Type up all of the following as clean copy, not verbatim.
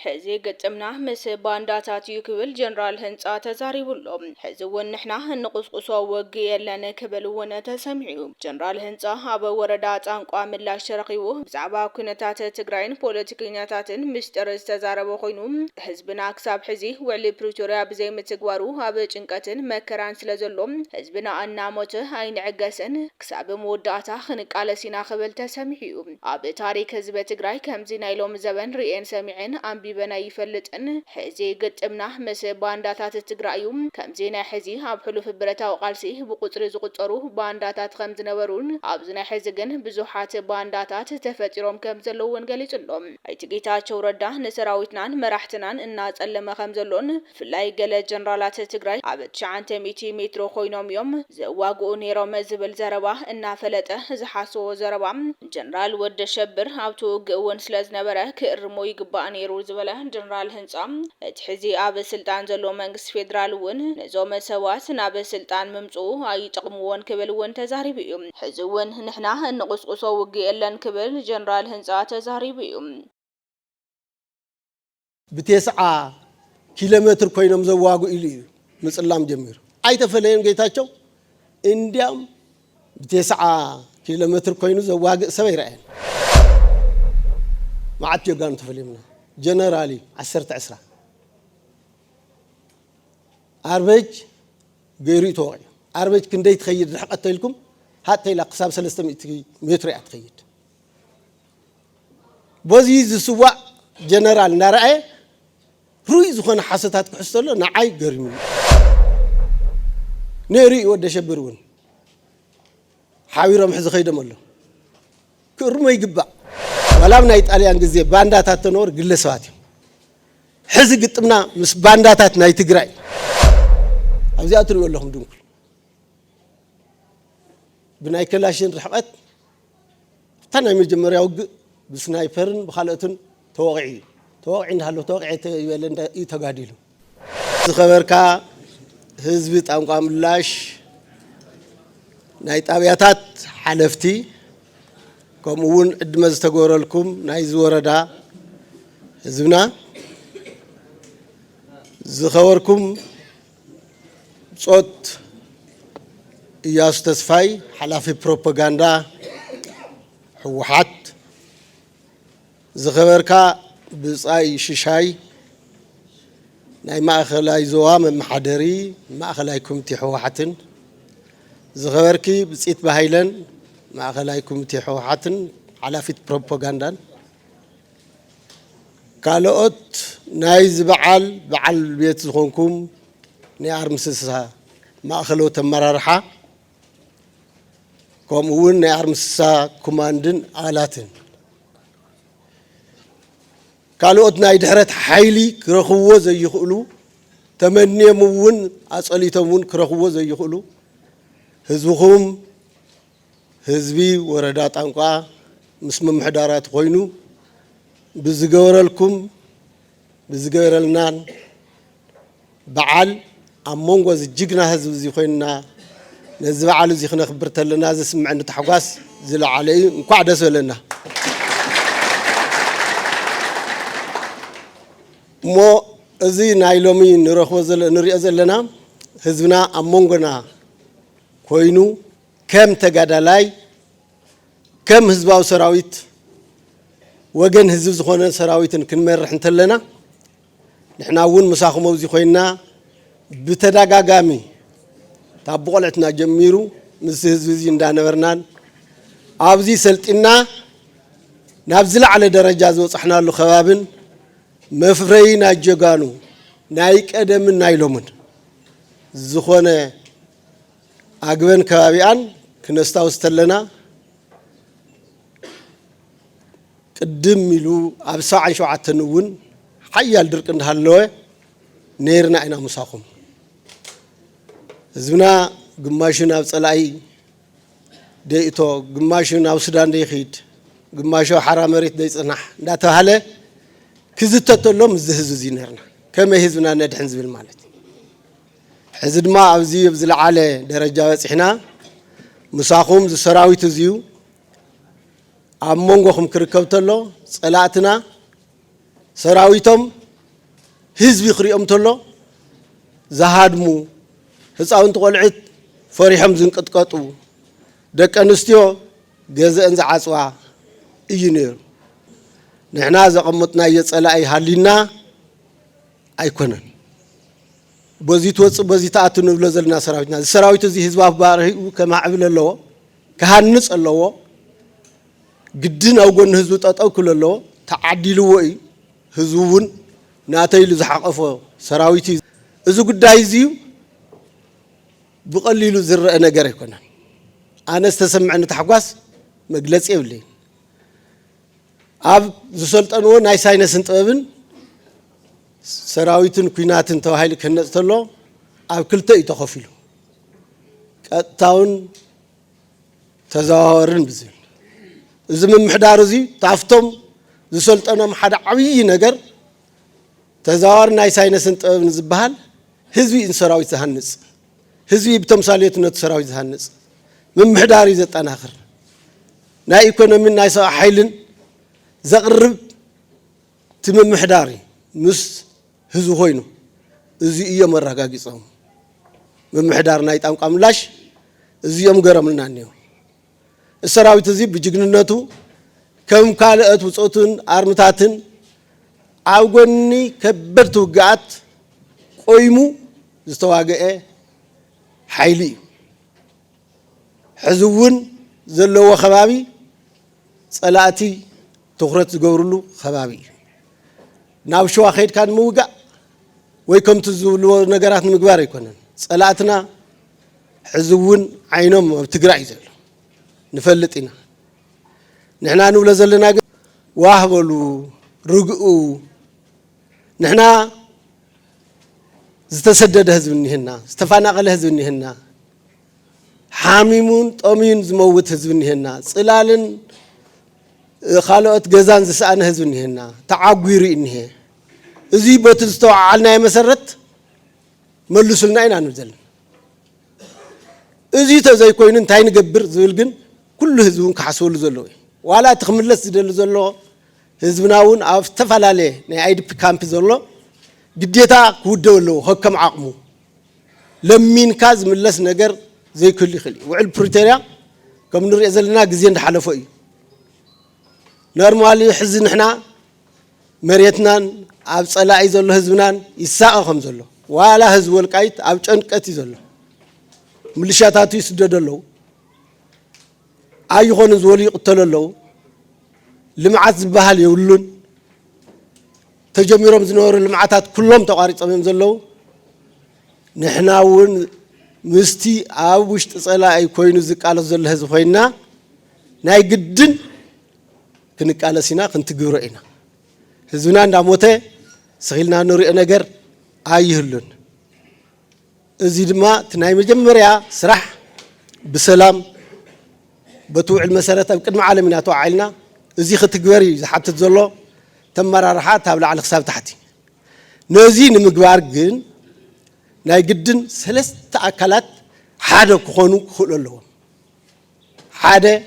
حزي قتمنا مس بانداتات يكبل جنرال هنصا تزاريبلو حزون نحنا نقصقصو وقي لنا كبلون تسمعيو جنرال هنصا ابا وردات انقوا ملاش ترقيو بزعبا كنتات تግራይን ፖለቲከኛታትን ምስጥር ተዛረበ ኮይኑ ህዝብና ክሳብ ሕዚ ውዕሊ ፕሪቶሪያ ብዘይ ምትግባሩ ኣብ ጭንቀትን መከራን ስለዘሎም ህዝብና እናሞተ ኣይንዕገስን ክሳብ መወዳእታ ክንቃለሲና ክብል ተሰምዒዩ ኣብ ታሪክ ህዝብ ትግራይ ከምዚ ናይሎም ዘበን ሪኤን ሰሚዕን ኣንቢበና ይፈልጥን ሕዚ ገጥምና መስ ባንዳታት ትግራዩ ከምዚ ናይ ሕዚ ኣብ ሕሉፍ ብረታው ቃልሲ ብቁፅሪ ዝቁጠሩ ባንዳታት ከም ዝነበሩን ኣብዚ ናይ ሕዚ ግን ብዙሓት ባንዳታት ተፈጢሮም ከም ዘለውን ገሊጽሎም ኣይቲ ጌታቸው ረዳ ንሰራዊትናን መራሕትናን እናጸለመ ከም ዘሎን ፍላይ ገለ ጀነራላት ትግራይ ኣብ 900 ሜትሮ ኮይኖም እዮም ዘዋግኡ ነይሮም ዝብል ዘረባ እናፈለጠ ዝሓስቦ ዘረባ ጀነራል ወደ ሸብር ኣብቱ ግእውን ስለዝነበረ ክእርሞ ይግባእ ነይሩ ዝበለ ጀነራል ህንጻም እቲ ሕዚ ኣብ ስልጣን ዘሎ መንግስት ፌደራል እውን ነዞም ሰባት ናብ ስልጣን ምምጽኡ ኣይጥቅምዎን ክብል እውን ተዛሪቡ እዩ ሕዚ እውን ንሕና እንቁስቁሶ ውጊ የለን ክብል ጀነራል ህንጻ ተዛሪቡ እዩ ብ9 ኪሎሜትር ኮይኖም ዘዋጉ ኢሉ ምጽላም ጀሚሩ ኣይተፈለየን ጌታቸው እንዲያም ብ9 ኪሎሜትር ኮይኑ ዘዋግ ሰብ ይራኣየን ማዓት ጀጋኑ ተፈለየና ጀነራሊ 10 አርበጅ ገይሩ ተወቂ አርበጅ ክንደይ ትኸይድ ድሕቀተልኩም حتى إلى قصاب 300 متر أتخيل. بزي زسوا جنرال نرأي روي زخون حسيتات كحصله نعاي قرمي. نيري وده شبرون. حاويرهم حز خيدم الله. كرمي يجبع. ولا من إيطاليا إنجليزية باندات التنور قل سواتي. حز قطمنا مس باندات نايت جراي. أبزي أتري واللهم دونك. بناي كلاشين رحمت تنا مجمر يوق بسنايبرن بخالتن توقعين هالو توقعت يولن يتقاديلو خبركا حزب طنقام لاش ناي طابياتات حلفتي كمون ادمز تغورلكم ناي زوردا حزبنا زخوركم صوت ياستسفاي حلافي بروباغندا حوحات زخبركا بصاي ششاي ناي ماخلاي زوام محدري ماخلاي كومتي حوحاتن زخبركي بصيت بهايلن ماخلاي كومتي حوحاتن حلافي بروباغندا كالوت ناي زبعال بعل بيت زخونكم ني ارمسسا ماخلو تمررحا كمون نعرمسا كوماندن آلاتن قالوا أتنا يدهرت حيلي كرخوة زي يخلو تمني مون أصلي تمون كرخوة زي يخلو هزوهم هزبي وردات أنقا مسمى محدارات خوينو بزجورلكم بزجورلنان بعل أمونغو زجنا هزب زي خوينا نزب على زي خنا خبرت لنا زي سمع إنه تحقاس زل عليه نقعد سولنا مو زي نايلومي نروح وزل نري زلنا حزبنا أمونغنا كوينو كم تجادلاي كم حزب سراويت وجن حزب زخنا سراويت كنمر رح نتلنا نحنا ون مساخ موزي خوينا بتداغاغامي تابقولتنا جميرو مسهزوزي እንዳነበርናን ኣብዚ ሰልጥና ናብዝላ على ደረጃ ዝወጽሕና ሉ ከባብን መፍረይና ጀጋኑ ናይ ቀደምን ናይሎምን ዝኾነ ኣግበን ከባቢያን ክነስታውስተለና ቅድም ኢሉ ኣብ 77 እውን ሓያል ድርቅ እንዳሃለወ ነይርና ኢና ሙሳኹም زمنا قماشنا بصلاي ديتو قماشنا وسودان ديخيد قماشو حرام ريت ديصنح داته هله كزتتلهم زهزو زينرنا كما هزنا ندحن زبل مالت حزد ما ابزي بزل على درجه وصحنا مساخوم زسراويت زيو امونغوخم كركبتلو صلاتنا ሰራዊቶም ህዝቢ ክሪኦም ተሎ ዝሃድሙ ህፃውንቲ ቆልዕት ፈሪሖም ዝንቅጥቀጡ ደቂ ኣንስትዮ ገዘአን ዝዓፅዋ እዩ ነይሩ ንሕና ዘቐመጥናዮ ፀላኢ ሃሊና ኣይኮነን በዚ ትወፅእ በዚ ተኣቱ ንብሎ ዘለና ሰራዊትና ሰራዊት እዚ ህዝባዊ ባህሪኡ ከማዕብል ኣለዎ ክሃንፅ ኣለዎ ግድን ኣብ ጎኒ ህዝቢ ጠጠው ክብል ኣለዎ ተዓዲልዎ እዩ ህዝቡ እውን ናተይሉ ዝሓቐፎ ሰራዊት እዩ እዚ ጉዳይ እዚ ብቐሊሉ ዝረአ ነገር ኣይኮነን ኣነ ዝተሰምዐኒ ተሓጓስ መግለፂ የብለይ ኣብ ዝሰልጠንዎ ናይ ሳይነስን ጥበብን ሰራዊትን ኩናትን ተባሂሉ ክህነፅ ተሎ ኣብ ክልተ እዩ ተኸፊሉ ቀጥታውን ተዘዋወርን ብዝብል እዚ ምምሕዳር እዚ ታፍቶም ዝሰልጠኖም ሓደ ዓብይ ነገር ተዘዋወር ናይ ሳይነስን ጥበብን ዝበሃል ህዝቢ ሰራዊት ዝሃንፅ ህዝቢ ብተምሳሌትነት ሰራዊት ዝሃንፅ ምምሕዳር እዩ ዘጠናኽር ናይ ኢኮኖሚን ናይ ሰብኣዊ ሓይልን ዘቕርብ እቲ ምምሕዳር ምስ ህዝቢ ኮይኑ እዚ እዮም ኣረጋጊፆም ምምሕዳር ናይ ጣንቋ ምላሽ እዚኦም ገረምልና እኒኦ السراويت زي بجنناتو كم كالأت وصوتن أرمتاتن عوجني كبرتو قعت قيمو زتواجئ حيلي حزون زلوا خبابي صلاتي تخرج جورلو خبابي ناوشوا خير كان موجع ويكم تزولوا نجارات مقبار يكونن صلاتنا حزون عينهم بتقرأ يزل نفلتنا نحنا نقول زلنا واهبلوا رجعوا نحنا زتسدد هزبني هنا استفانا قال هزبني هنا حاميمون طمين زموت هزبني هنا صلالن خالوت جزان زسان هزبني هنا تعاقيري إنه إذا بتستوى علنا مسرت ملصلنا إن نزل إذا تزاي كوينن تاين جبر زلجن كل هزبون كحسول زلوا ولا تخملس زل زلوا هزبناون أفتفل عليه نعيد بكامب زلوا جديتا كودولو حكم عقمو لمين كاز ملص نجر زي كل خلي وعلى بريتيريا كم نري زلنا جزين حلفوي نورمالي حزن إحنا مريتنا أبص لا يزول هزبنا يساق خمسة ولا هزب الكايت أبشن كتي زول ملشاتاتي يسددلو أيهون زولي قتللو لمعات بحال يقولون تجميرهم زنور المعاتات كلهم تقاريت أمام زلوا نحنا ون مستي أبوش تصلا أي كوينو زك على زل هزفينا ناي جدًا كنك على سينا كنت جورئنا هزونا ناموته سهلنا نوري نجر أيهلون زيد ما تناي مجمريا سرح بسلام بتوع المسارات يمكن معلمنا توعلنا زي ختجوري حتى تزلوا تم راحات تابع على حساب تحتي نزين مقبار جن ناي جدا ثلاث أكلات حدا كخونو خلوا حدا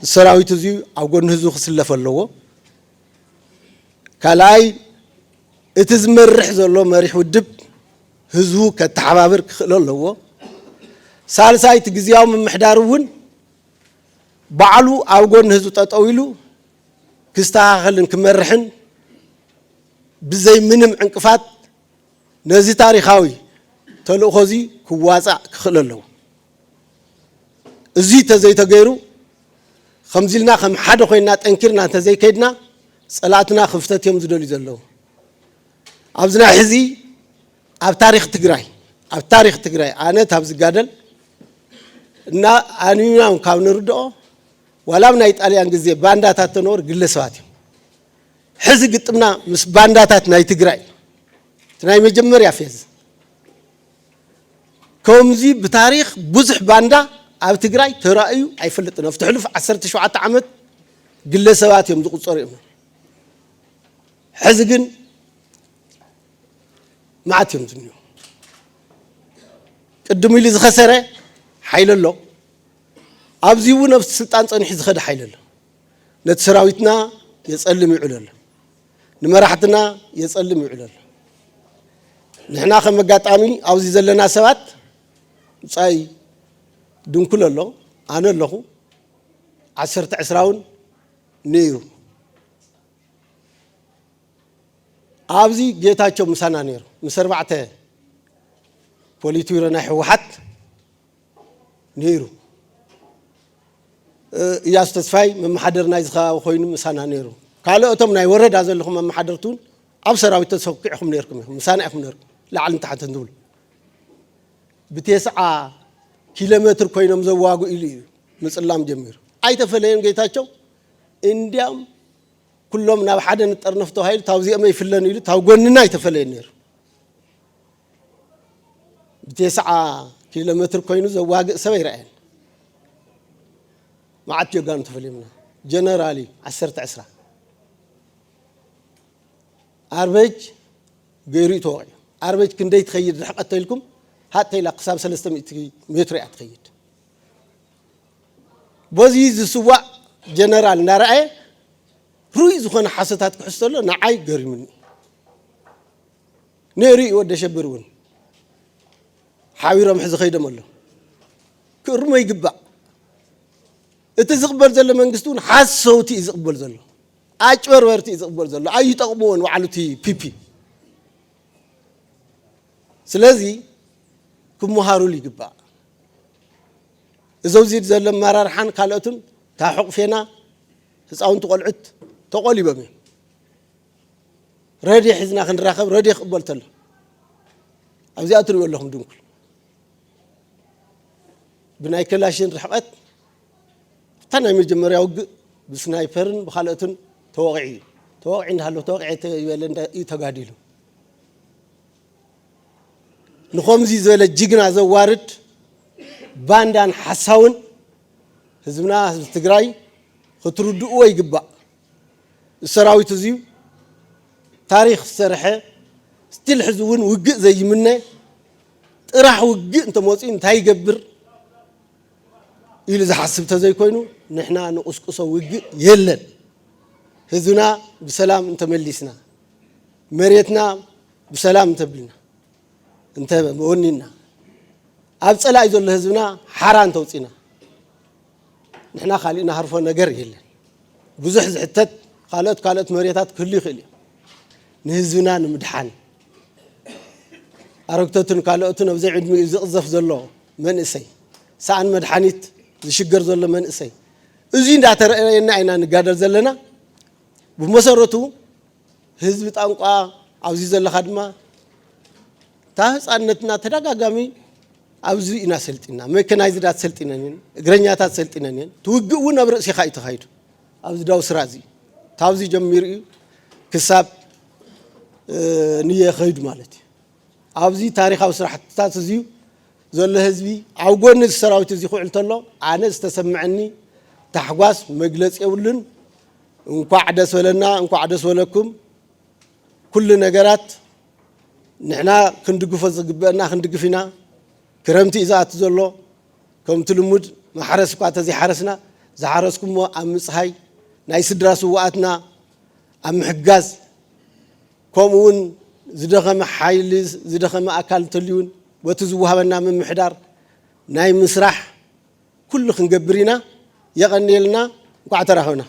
السراويت زي أو قلنا هزو خسلة فلوا كلاي اتزمر زلوا مريح والدب هزو كتحبابر خلوا سالساي تجزيهم من محدارون بعلو أو قلنا هزو تطويلو كستاهلن كمرحن بزي منم عنكفات نزي تاريخاوي تلو خوزي كواسع خللو زي تزي تغيرو خمزلنا خم حد خوينا تنكرنا تزي كيدنا صلاتنا خفتت يوم زدول يزلو ابزنا حزي اب تاريخ تግራይ اب تاريخ تግራይ انا تابز غادل እና አንዩናም ካብንርዶ ወላም ናይ ጣሊያን ግዜ ባንዳታት ተኖር ግለሰባት ሕዚ ግጥምና ምስ ባንዳታት ናይ ትግራይ ናይ መጀመርያ ፌዝ ከምዚ በታሪክ ብዙሕ ባንዳ ኣብ ትግራይ ተራእዩ ኣይፈልጥን ኣፍትሕልፍ 17 ዓመት ግለሰባት እዮም ዝቁፀሩ እዮም ሕዚ ግን ማዓት እዮም ዝንዩ ቅድም ኢሉ ዝኸሰረ حيل الله أبزيو نفس السلطان صنيح زخد حيل الله نتسراويتنا يسألم يعلل نمرحتنا يصلم يعلل نحنا خم مقاطامي أوزي زلنا سبات صاي دنكل الله أنا الله 10 نيرو أبزي جيتاچو مسانا نيرو مسربعته بوليتيرنا حوحت نيرو ياستسفاي من محضرنا يزخا وخوين مسانا نيرو قالوا أتم ناي ورد أزلهم من محضرتون أبصروا يتسوقعهم نيركم مسانعهم نيركم لعل تحت ندول بتسعة كيلومتر كوينهم زواجو إلي مسلام جمير أي تفلين جيتاچو إنديام كلهم ناب حدا نترنفتو هاي تاوزي أما يفلن يلو تاوغننا يتفلين نير بتسعة كيلومتر كوينو زواج سوي رأين ما عاد يقان تفليمنا جنرالي 10 أربج غيري توعي أربج كندي تخيد حقت لكم حتى إلى قصاب 300 متر أتخيد بوزيز سوا جنرال نرأي روي زخون حسيتات كحصله نعاي غير مني نيري ود شبرون حاويرم حز خيدم الله كرما يقبع اتزقبل زل منغستون حسوتي يزقبل زل اچورورتي يزقبل زل اي تقمون وعلتي بيبي سلازي كم مهارول يقبع زوزيد زل مرارحان قالتم تاحق فينا هصاون تقلعت تقولي بمي ردي حزنا خنراخب ردي قبلتله ابزي اتريو لهم دنكل بناي كلاشين رحقت تنا مجمريا وق بسنايبرن بخالتن توقعي نهالو توقعي يبلن يتغاديلو نخومزي زله جيغنا زوارد باندان حساون حزبنا حزب تግራይ خطردو يقبع السراويت زيو تاريخ سرحه ستيل حزون وق زي منه طرح وق انت موصين انت يقبر إلى حسبته زي كوينو نحنا نقصقصو وق يلن حزنا بسلام انت مليسنا مريتنا بسلام تبلنا انت مونينا ابصلا يزل حزبنا حران توصينا نحنا خالينا حرفو ነገር يلن بزح زحتت قالت مريتات كل يخلي نهزنا نمدحان أركتتن قالتن بزي عدمي زقزف زلو من اسي سان مدحانيت زشجر زلو من اسي ازي እንዳተረአየና አይና ንጋደር ዘለና بمسرتو ህዝብ ጣንቋ አብዚ ዘለኻ ድማ ታህፃነትና ተደጋጋሚ አብዚ ኢና ሰልጥና መከናይዝዳት ሰልጥነን እግረኛታት ሰልጥነን ትውግኡ ነብር ሲኻ ይተኻይዱ አብዚ ዳው ስራዚ ታብዚ ጀሚር ክሳብ ንየ ኸይድ ማለት አብዚ ታሪኻዊ ስራሕትታት እዚዩ ዘሎ ህዝቢ ኣብ ጎኒ ሰራዊት እዚ ኹዕል ተሎ ኣነ ዝተሰምዐኒ ታሕጓስ መግለጽ የውልን እንኳዕ ደስ ወለና እንኳዕ ደስ ወለኩም ኩሉ ነገራት ንሕና ክንድግፎ ዝግበአና ክንድግፊና ክረምቲ ኢዛት ዘሎ ከምቲ ልሙድ ማሕረስ እኳ ተዚ ሓረስና ዝሓረስኩሞ ኣብ ምጽሃይ ናይ ስድራ ስዋኣትና ኣብ ምሕጋዝ ከምኡውን ዝደኸመ ሓይሊ ዝደኸመ ኣካል ተልዩን በቲ ዝወሃበና ምምሕዳር ናይ ምስራሕ ኩሉ ክንገብር ኢና የቐኒልና እንኳዕ ተራኸብና